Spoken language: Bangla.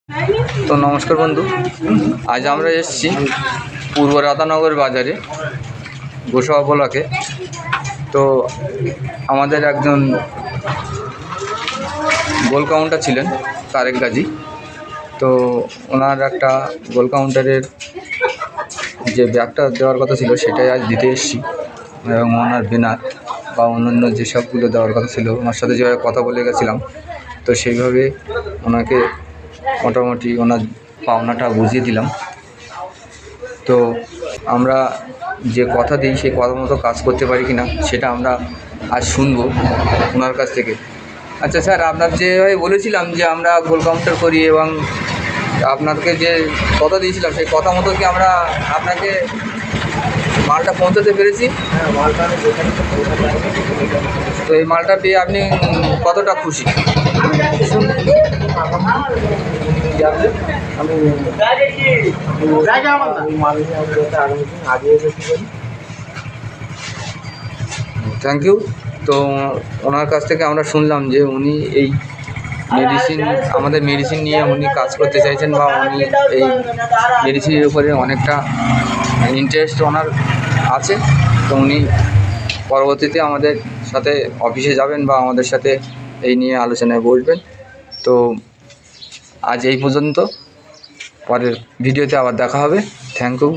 তো নমস্কার বন্ধু, আজ আমরা এসেছি পূর্ব রাধানগর বাজারে গোসাবা ব্লকে। তো আমাদের একজন গোল কাউন্টার ছিলেন তারেক গাজী। তো ওনার একটা গোল কাউন্টারের যে ব্যাগটা দেওয়ার কথা ছিল সেটাই আজ দিতে এসেছি, এবং ওনার ব্যানার বা অন্যান্য যেসবগুলো দেওয়ার কথা ছিল ওনার সাথে যেভাবে কথা বলে গেছিলাম, তো সেইভাবে ওনাকে মোটামুটি ওনার পাওনাটা বুঝিয়ে দিলাম। তো আমরা যে কথা দিই সেই কথা মতো কাজ করতে পারি কি না সেটা আমরা আজ শুনবো ওনার কাছ থেকে। আচ্ছা স্যার, আপনার যেভাবে বলেছিলাম যে আমরা গোল কাউন্টার করি এবং আপনাকে যে কথা দিয়েছিলাম সেই কথা মতো কি আমরা আপনাকে মালটা পৌঁছাতে পেরেছি? হ্যাঁ, মালটা আমি যেখানে তো এই মালটা পেয়ে আপনি কতটা খুশি? আমি মাল নিয়ে আগামী দিন আগে বেশি করি। Thank you. তো ওনার কাছ থেকে আমরা শুনলাম যে উনি এই আমাদের মেডিসিন নিয়ে উনি কাজ করতে চাইছেন, বা উনি এই মেডিসিনের উপরে অনেকটা ইন্টারেস্ট ওনার আছে। তো উনি পরবর্তীতে আমাদের সাথে অফিসে যাবেন বা আমাদের সাথে এই নিয়ে আলোচনায় বসবেন। তো আজ এই পর্যন্ত, পরের ভিডিওতে আবার দেখা হবে। Thank you.